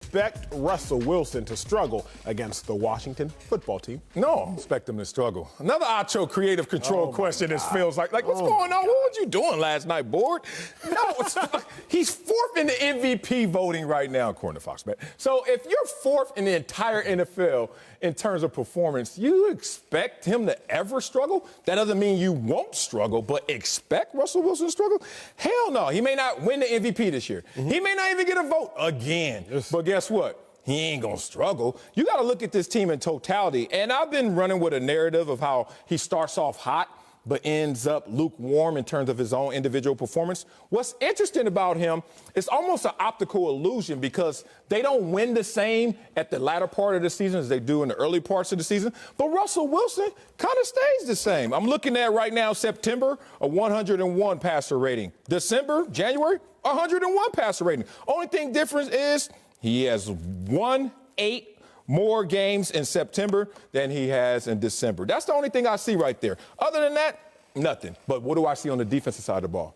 expect Russell Wilson to struggle against the Washington football team? No, expect him to struggle. Another Acho creative control question. This feels like what's going on? What was you doing last night, board? No, he's fourth in the MVP voting right now, according to Fox Bet. So if you're fourth in the entire NFL in terms of performance, you expect him to ever struggle? That doesn't mean you won't struggle, but expect Russell Wilson to struggle? Hell no. He may not win the MVP this year. He may not even get a vote again. Yes. But guess what? He ain't going to struggle. You got to look at this team in totality. And I've been running with a narrative of how he starts off hot but ends up lukewarm in terms of his own individual performance. What's interesting about him is almost an optical illusion because they don't win the same at the latter part of the season as they do in the early parts of the season. But Russell Wilson kind of stays the same. I'm looking at right now September, a 101 passer rating. December, January, 101 passer rating. Only thing different is he has won 8 more games in September than he has in December. That's the only thing I see right there. Other than that, nothing. But what do I see on the defensive side of the ball?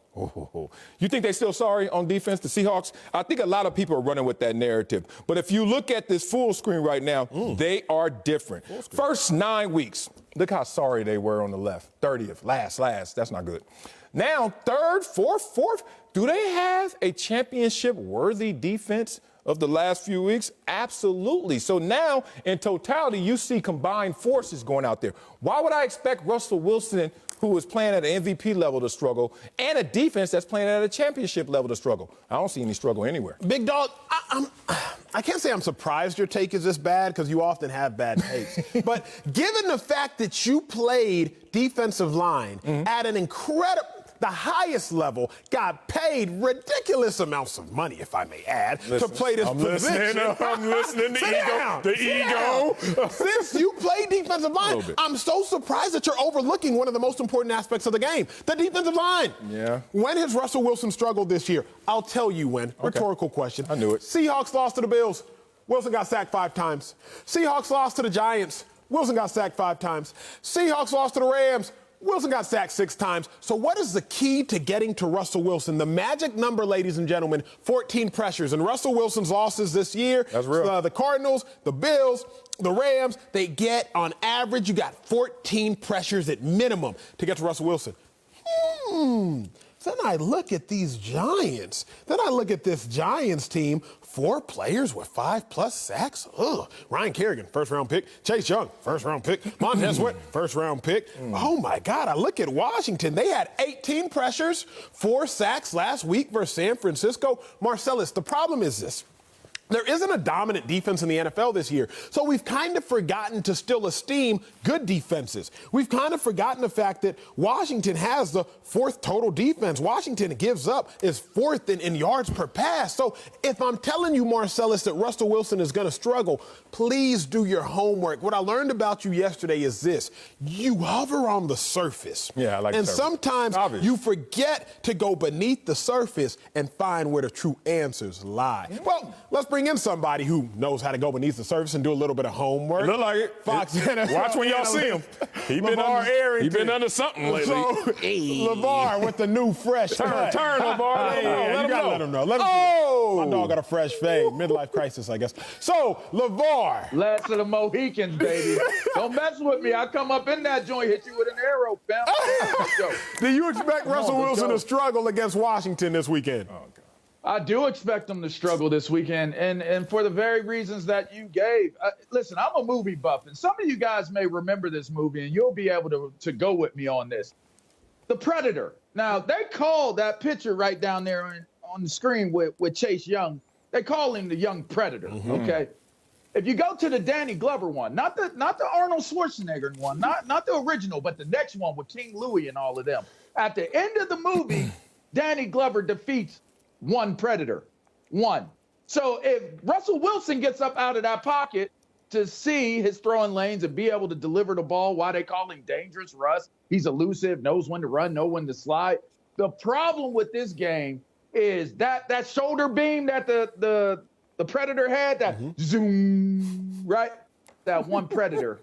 You think they're still sorry on defense, the Seahawks? I think a lot of people are running with that narrative. But if you look at this full screen right now, they are different. First 9 weeks, look how sorry they were on the left. 30th, last. That's not good. Now, third, fourth. Do they have a championship-worthy defense of the last few weeks? Absolutely. So now, in totality, you see combined forces going out there. Why would I expect Russell Wilson, who is playing at an MVP level, to struggle, and a defense that's playing at a championship level to struggle? I don't see any struggle anywhere. Big dog, I can't say I'm surprised your take is this bad because you often have bad takes. But given the fact that you played defensive line at an the highest level, got paid ridiculous amounts of money, if I may add, to play this position. I'm listening. The ego. Since you play defensive line, I'm so surprised that you're overlooking one of the most important aspects of the game, the defensive line. Yeah. When has Russell Wilson struggled this year? I'll tell you when. Okay. Rhetorical question. I knew it. Seahawks lost to the Bills. Wilson got sacked 5 times. Seahawks lost to the Giants. Wilson got sacked 5 times. Seahawks lost to the Rams. Wilson got sacked 6 times. So what is the key to getting to Russell Wilson? The magic number, ladies and gentlemen, 14 pressures. And Russell Wilson's losses this year, that's real. The Cardinals, the Bills, the Rams, they get, on average, you got 14 pressures at minimum to get to Russell Wilson. Then I look at these Giants. Then I look at this Giants team, 4 players with 5+ sacks. Ryan Kerrigan, first-round pick. Chase Young, first-round pick. Montez Sweat, first-round pick. Oh, my God. I look at Washington. They had 18 pressures, 4 sacks last week versus San Francisco. Marcellus, the problem is this. There isn't a dominant defense in the NFL this year, so we've kind of forgotten to still esteem good defenses. We've kind of forgotten the fact that Washington has the 4th total defense. Washington gives up is 4th in yards per pass. So if I'm telling you, Marcellus, that Russell Wilson is going to struggle, please do your homework. What I learned about you yesterday is this. You hover on the surface. Yeah, I like and surface. Sometimes you forget to go beneath the surface and find where the true answers lie. Well, let's bring in somebody who knows how to go beneath the surface and do a little bit of homework. Look like it. Fox. Watch when y'all see him. He been under something lately. So, LaVar with the new fresh cut. Turn, LaVar. You gotta let him know. My dog got a fresh fade. Midlife crisis, I guess. So, LaVar. Last of the Mohicans, baby. Don't mess with me. I come up in that joint, hit you with an arrow, fam. Do you expect Russell Wilson to struggle against Washington this weekend? Oh, God. I do expect them to struggle this weekend, and for the very reasons that you gave. Listen, I'm a movie buff, and some of you guys may remember this movie, and you'll be able to go with me on this. The Predator. Now, they call that picture right down there on the screen with Chase Young, they call him the Young Predator, okay? If you go to the Danny Glover one, not the Arnold Schwarzenegger one, not the original, but the next one with King Louis and all of them, at the end of the movie, Danny Glover defeats one Predator. One. So if Russell Wilson gets up out of that pocket to see his throwing lanes and be able to deliver the ball, why they call him Dangerous Russ, he's elusive, knows when to run, know when to slide. The problem with this game is that shoulder beam that the Predator had, that zoom, right? That one Predator.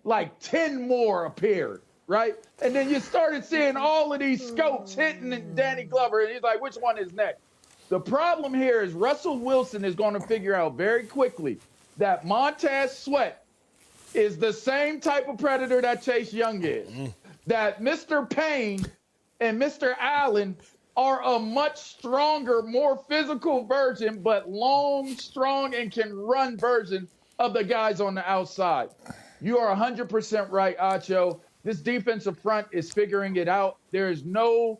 Like 10 more appeared, right? And then you started seeing all of these scopes hitting Danny Glover, and he's like, which one is next? The problem here is Russell Wilson is going to figure out very quickly that Montez Sweat is the same type of predator that Chase Young is. That Mr. Payne and Mr. Allen are a much stronger, more physical version, but long, strong, and can run version of the guys on the outside. You are 100% right, Acho. This defensive front is figuring it out. There is no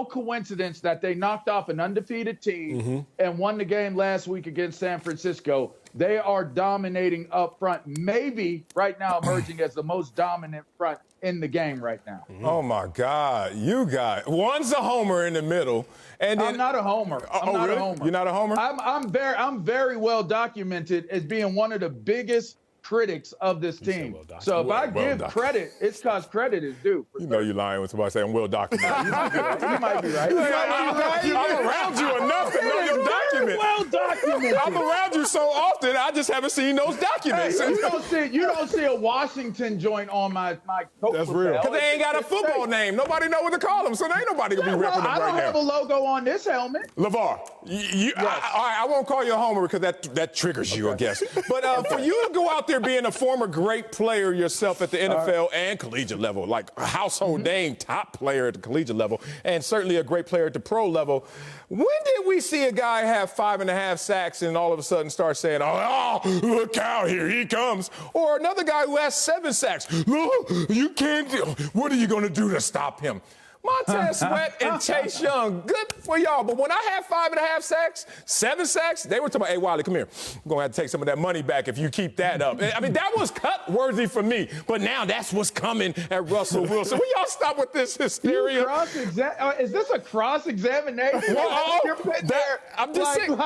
coincidence that they knocked off an undefeated team and won the game last week against San Francisco. They are dominating up front, maybe right now emerging as the most dominant front in the game right now. Oh, my God. You got one's a homer in the middle. And then, I'm not a homer. I'm not really? a homer. You're not a homer? I'm very well documented as being one of the biggest critics of this team. So if I give credit, it's because credit is due. You know you're lying when somebody say I'm well documented. You might be right. I'm around you enough to know your document. Well documented. I'm around you so often, I just haven't seen those documents. Hey, you don't see a Washington joint on my coat. That's real. Because they ain't got a football name. Nobody know what to call them, so there ain't nobody going to be repping them I right don't now. have a logo on this helmet. LaVar, I won't call you a homer because that triggers you, I guess. But for you to go out there being a former great player yourself at the NFL and collegiate level, like a household name, top player at the collegiate level, and certainly a great player at the pro level, when did we see a guy have 5.5 sacks and all of a sudden start saying, oh, look out, here he comes? Or another guy who has 7 sacks. Look, you can't, what are you going to do to stop him? Montez Sweat and Chase Young, good for y'all. But when I had 5.5 sacks, 7 sacks, they were talking about, hey, Wiley, come here. I'm going to have to take some of that money back if you keep that up. I mean, that was cut-worthy for me. But now that's what's coming at Russell Wilson. Will y'all stop with this hysteria? Is this a cross-examination? Well, You're putting there, I'm just saying. To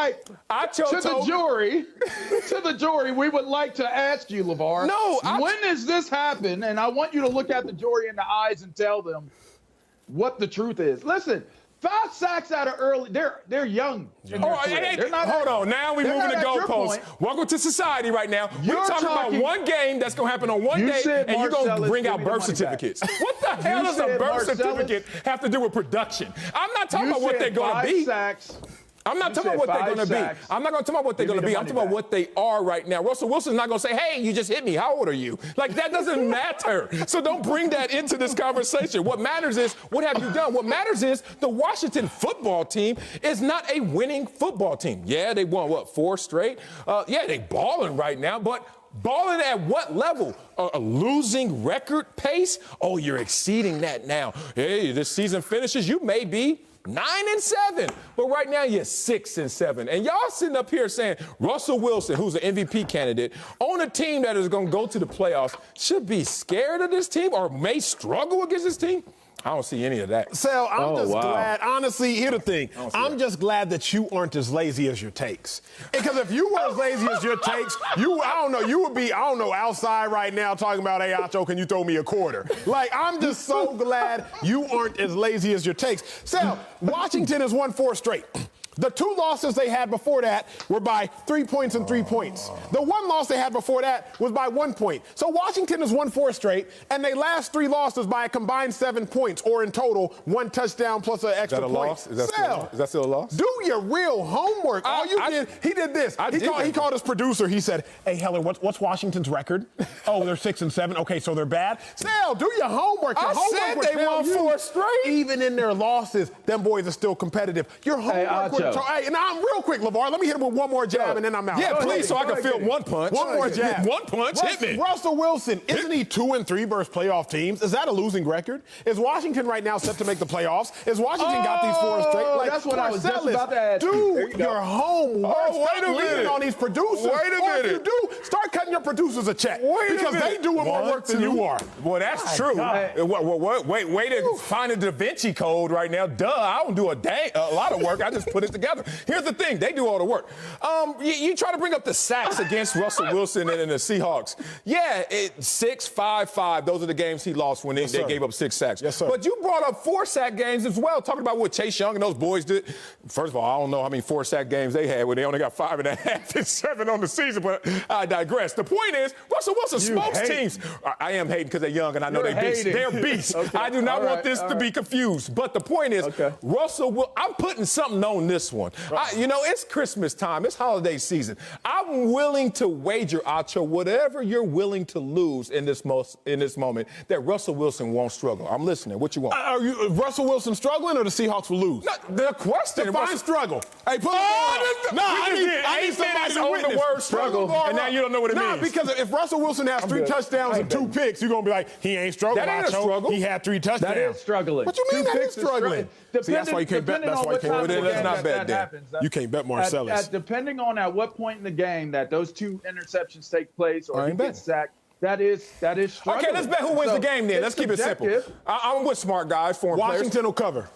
the jury, we would like to ask you, LaVar. When does this happen? And I want you to look at the jury in the eyes and tell them what the truth is. Listen, 5 sacks out of early, they're young. They're not hold on, now we're moving the goalposts. Welcome to society right now. We're talking about one game that's going to happen on one day, and you're going to bring out birth certificates. What the hell does a birth certificate have to do with production? I'm not talking about what they're going to be. I'm not talking about what they're going to be. I'm not going to talk about what they're going to be. I'm talking about what they are right now. Russell Wilson's not going to say, hey, you just hit me. How old are you? Like, that doesn't matter. So don't bring that into this conversation. What matters is, what have you done? What matters is the Washington football team is not a winning football team. Yeah, they won, 4 straight? Yeah, they balling right now, but balling at what level? A losing record pace? Oh, you're exceeding that now. Hey, this season finishes, you may be 9-7, but right now you're 6-7. And y'all sitting up here saying Russell Wilson, who's an MVP candidate, on a team that is going to go to the playoffs, should be scared of this team or may struggle against this team? I don't see any of that. Sal, I'm just glad. Honestly, here's the thing. I'm just glad that you aren't as lazy as your takes. Because if you were as lazy as your takes, you would be, outside right now talking about, hey, Acho, can you throw me a quarter? Like, I'm just so glad you aren't as lazy as your takes. Sal, Washington has won 4 straight. The 2 losses they had before that were by 3 points and 3 points. The 1 loss they had before that was by 1 point. So Washington has won 4 straight, and they last 3 losses by a combined 7 points, or in total, 1 touchdown plus an extra point. Is that still a loss? Do your real homework. He did this. He called his producer. He said, hey, Heller, what's Washington's record? Oh, they're 6-7. Okay, so they're bad. Sal, do your homework. I said they won 4 straight. Even in their losses, them boys are still competitive. Your homework would Hey, and I'm real quick, LaVar. Let me hit him with one more jab, and then I'm out. Yeah, please, so I can feel one punch. One more jab. One punch, hit me. Russell Wilson, isn't he 2-3 versus playoff teams? Is that a losing record? Is Washington right now set to make the playoffs? Is Washington got these 4 straight? Like, that's what I was just about to ask you. Do your homework. Stop leaning on these producers. Wait a minute. If you do, start cutting your producers a check. Because they doing more work than you are. Well, that's true. Wait to find a Da Vinci Code right now. Duh, I don't do a lot of work. I just put it together. Here's the thing. They do all the work. You try to bring up the sacks against Russell Wilson and the Seahawks. Yeah, 6-5-5. Those are the games he lost when they gave up 6 sacks. Yes, sir. But you brought up 4-sack games as well, talking about what Chase Young and those boys did. First of all, I don't know how many 4-sack games they had where they only got 5.5 and 7 on the season, but I digress. The point is, Russell Wilson smokes teams. I am hating because they're young and I know they're beasts. They're beasts. Okay. I do not want this to be confused. But the point is, I'm putting something on this one. It's Christmas time. It's holiday season. I'm willing to wager, Acho, whatever you're willing to lose in this moment, that Russell Wilson won't struggle. I'm listening. What you want? Are you Russell Wilson struggling or the Seahawks will lose? No, the question. Define struggle. Hey, put I need somebody to witness the word struggle, and now you don't know what it means. Because if Russell Wilson has 3 touchdowns and 2 picks, you're going to be like, he ain't struggling. That ain't a struggle. He had 3 touchdowns. That is struggling. What you mean that is struggling? See, that's why you can't bet. That's why you can't bet. Let's not bet then. You can't bet Marcellus. Depending on at what point in the game that those 2 interceptions take place or he gets sacked, that is struggling. Okay, let's bet who wins the game then. Let's keep it simple. I'm with smart guys, foreign players. Washington will cover.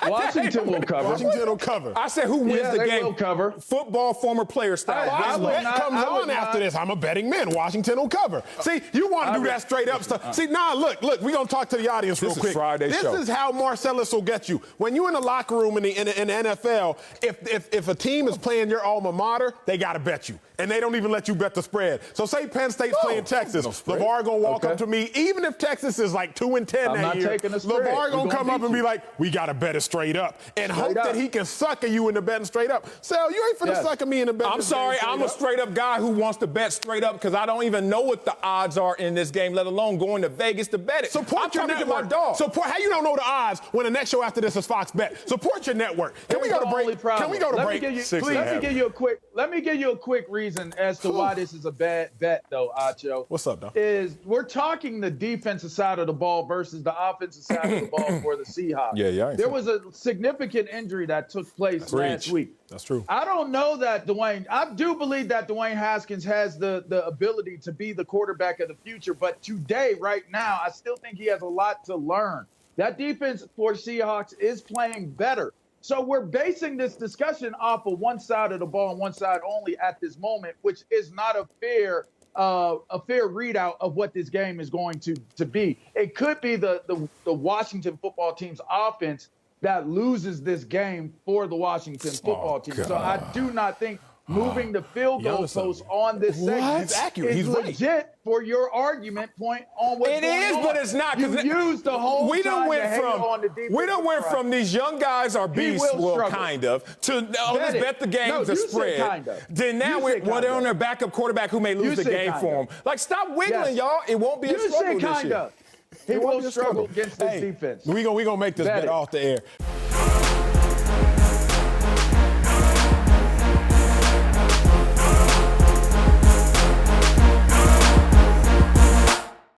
Washington will cover. Washington will cover. I said who wins the game. They will cover. Football, former player style. Comes on after this. I'm a betting man. Washington will cover. See, you want to do that straight up stuff. See, look, we're going to talk to the audience real quick. This is Friday show. This is how Marcellus will get you. When you're in the locker room in the NFL, if a team is playing your alma mater, they got to bet you. And they don't even let you bet the spread. So say Penn State's playing Texas. LaVar going to walk up to me. Even if Texas is like 2-10 that year, LaVar going to come up and be like, we got to bet it straight up. And hope that he can sucker you into betting straight up. So you ain't finna sucker me into betting. I'm sorry, I'm a straight up guy who wants to bet straight up because I don't even know what the odds are in this game, let alone going to Vegas to bet it. Support your network. How you don't know the odds when the next show after this is Fox Bet? Support your network. Can we go to break? Can we go to break? Let me give you a quick reason as to why this is a bad bet, though, Acho. What's up, though? Is we're talking the defensive side of the ball versus the offensive side of the ball for the Seahawks. Yeah. There was a significant injury that took place last week. That's true. I don't know that I do believe that Dwayne Haskins has the ability to be the quarterback of the future, but today, right now, I still think he has a lot to learn. That defense for Seahawks is playing better. So we're basing this discussion off of one side of the ball and one side only at this moment, which is not a fair readout of what this game is going to be. It could be the Washington football team's offense that loses this game for the Washington football team. So I do not think moving the field goal post on this segment is legit for your argument point on what's going on. It is, but it's not. You used the whole we time went to hang on the defense. We done went from these young guys are beasts, kind of, to let's bet the game, the spread. Kind of. Then now they're on their backup quarterback who may lose the game for them. Like, stop wiggling, y'all. It won't be a struggle this year. He will struggle against this defense. We're going to make this bet off the air.